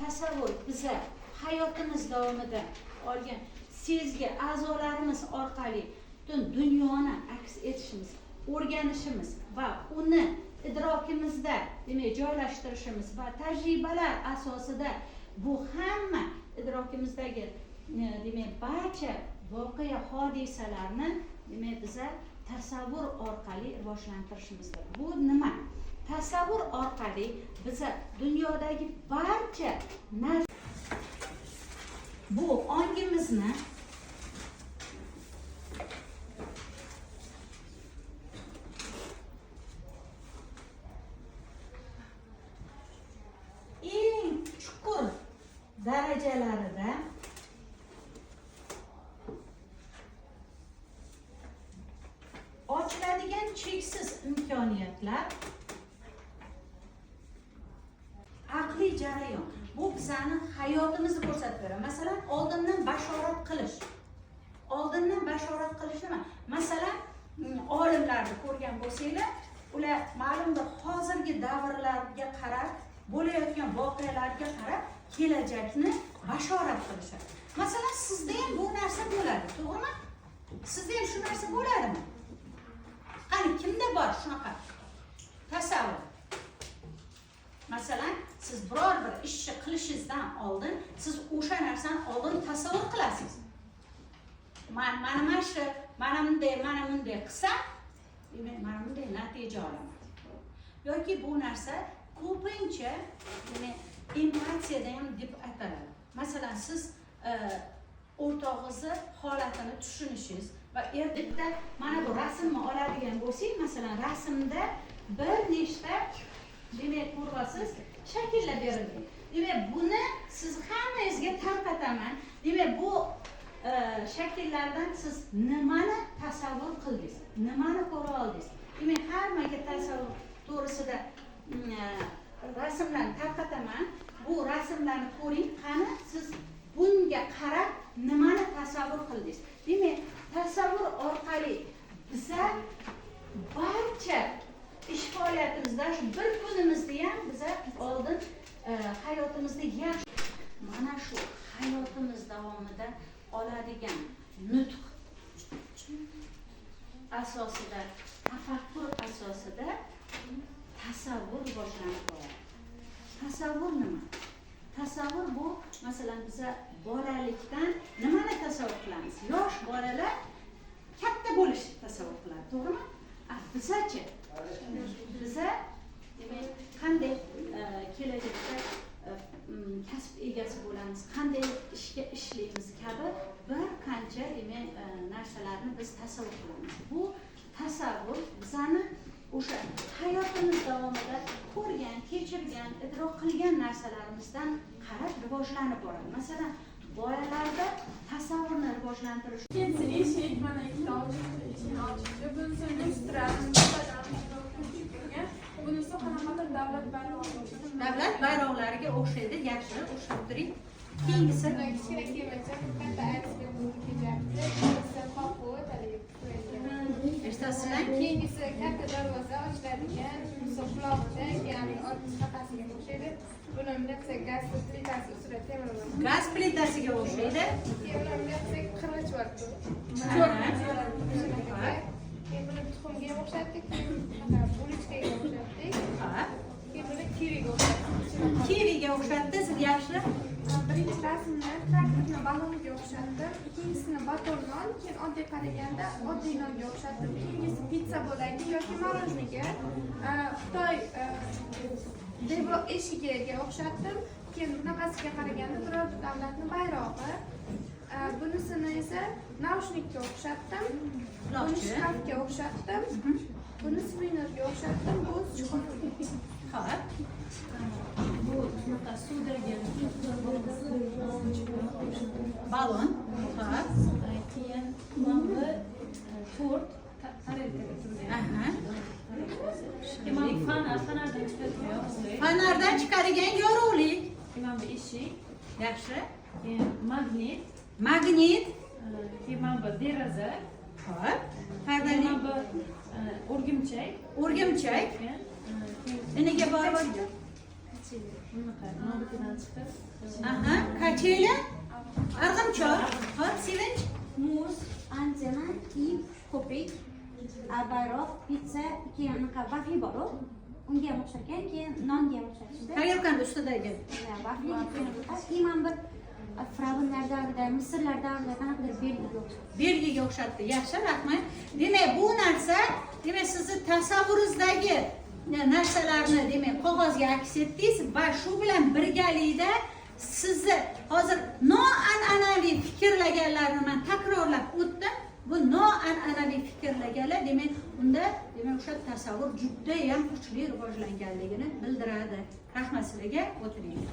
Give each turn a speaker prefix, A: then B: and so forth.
A: tasavvur biza hayotimiz davomida olgan sezgi a'zolarimiz orqali butun dunyoni aks etishimiz, o'rganishimiz va uni idrokimizda demak joylashtirishimiz va tajribalar asosida bu hamma idrokimizdagi demak barcha voqea hodisalarni demak biza tasavvur orqali rivojlantirishimizdir. Bu nima? Tasavvur orqali biza dunyodagi barcha bu ongimizni eng chuqur darajalarida ochiladigan cheksiz imkoniyatlar, aqliy jarayon. Bu bizani hayotimizni ko'rsatib beradi. Masalan, oldindan bashorat qilish. Oldindan bashorat qilish nima? Masalan, olimlarni ko'rgan bo'lsanglar, ular ma'lum bir hozirgi davrlarga qarab, bo'layotgan voqealarga qarab kelajakni bashorat qilishadi. Masalan, sizda ham bu narsa bo'ladi, to'g'rimi? Sizda ham shu narsa bo'ladimi? Qani kimda bor shunaqa tasavvur? Masalan, siz biror bir ishni qilishingizdan oldin siz o'sha narsani oldin tasavvur qilasiz. Mana shu, mana bunday qilsam, demak mana bunday natija olaman. Yoki bu narsa ko'pincha demak empatiyada ham deb ataladi. Masalan, siz o'rtog'ingizni holatini tushunishingiz va ertakda mana bu rasmni oladigan bo'lsak, masalan, rasmda bir nechta demak ko'rasiz, shakllar berilgan. Demak, buni siz hammangizga tarqataman. Demak, bu shakllardan siz nimani tasavvur qildingiz? Nimani ko'ra oldingiz? Demak, hammaga tasavvur to'g'risida rasmlarni tarqataman. Bu rasmlarni ko'ring, qani siz bunga qarab nimani tasavvur qildingiz? Demak, tasavvur orqali biza barcha ish faoliyatimizda shu bir kunimizni ham biza oldin hayotimizda yaxshi mana shu hayotimiz davomida oladigan nutq asosida, tafakkur asosida tasavvur boshlanib boradi. Tasavvur nima? Tasavvur bu, masalan, biza bolalikdan nimani tasavvur qilamiz? Yosh bolalar katta bo'lishni tasavvur qiladi, to'g'rimi? Bizachi? Biza demak qanday kelajakda kasb egasi bo'lamiz, qanday ishga ishlaymiz kabi bir qancha demak narsalarni biz tasavvur qilamiz. Bu tasavvur bizani o'sha hayotimiz davomida ko'rgan, kechirgan, idrok qilgan narsalarimizdan qarab rivojlanib boradi. Masalan, bolalarda tasavvurni rivojlantirish
B: uchun eshik mana ikkita ochibdi. Bunisini ustiradimi, bunisi qanaqadir davlat bayrog'i.
A: Davlat bayroqlariga o'xshaydi, yaxshi, o'xshab turing. Keyingisi
B: kichkina kemacha, katta aysberg bo'lib kelyapti. Bunisi qopqoq
A: eshitasizlar?
B: Keyingisi katta darvoza ochiladigan, quloqcha, ya'ni otish qafasiga o'xshaydi. Buni bilsa gaz plitasi ustida temir.
A: Gaz plitasiga o'xshaydi.
B: Buni bilsa qirg'ich bor. Buni tuxumga o'xshatdik, bulichkaga o'xshatdik. Buni kiviga o'xshatdik.
A: Kiviga o'xshatdi, siz yaxshi.
B: Birinchi rasmni traktorni baloniga o'xshatdim, ikkinchisini baton non, keyin oddiy qaraganda oddiy nonga o'xshatdim, keyingisi pitsa bo'lagi yoki morojniga, Xitoy devor eshigiga o'xshatdim, keyin bunaqasiga qaraganda biror davlatning bayrog'i, bunisini esa naushnikka o'xshatdim, buni shkafga o'xshatdim, buni svinerga o'xshatdim, bu chuqur.
A: Xo'p. Bu suvdagi balon, keyin mana bu tort, fanardan chiqadigan yorug'lik,
C: mana bu eshik,
A: yaxshi.
C: Magnit,
A: keyin
C: mana bu deraza,
A: xo'p,
C: mana bu o'rgimchak,
A: nega bor?
C: Bunaqa, nonukidan chiqib.
A: Aha, kacheli, arg'imchoq, hop, sevinch.
D: Muz, anjana, ip, ko'pik, bayroq, pitsa, keyin anaqa vafli bor-ku. Unga ham o'xshagan, keyin nonga ham o'xshatishdi.
A: Tayyorkanda ustidagi.
D: Vafli, imam bir Firavunlar davrida, Misrlar davrida qanaqadir belgiga o'xshatdi.
A: Belgiga o'xshatdi. Yaxshi, rahmat. Demak, bu narsa, demak, sizni tasavvuringizdagi narsalarni, demak, qog'ozga aks etdingiz va shu bilan birgalikda sizni hozir noan'anaviy fikrlaganlarni men takrorlab o'tdim. Bu noan'anaviy fikrlaganlar, demak, unda demak o'sha tasavvur juda ham kuchli rivojlanganligini bildiradi. Rahmat sizlarga, o'tiring.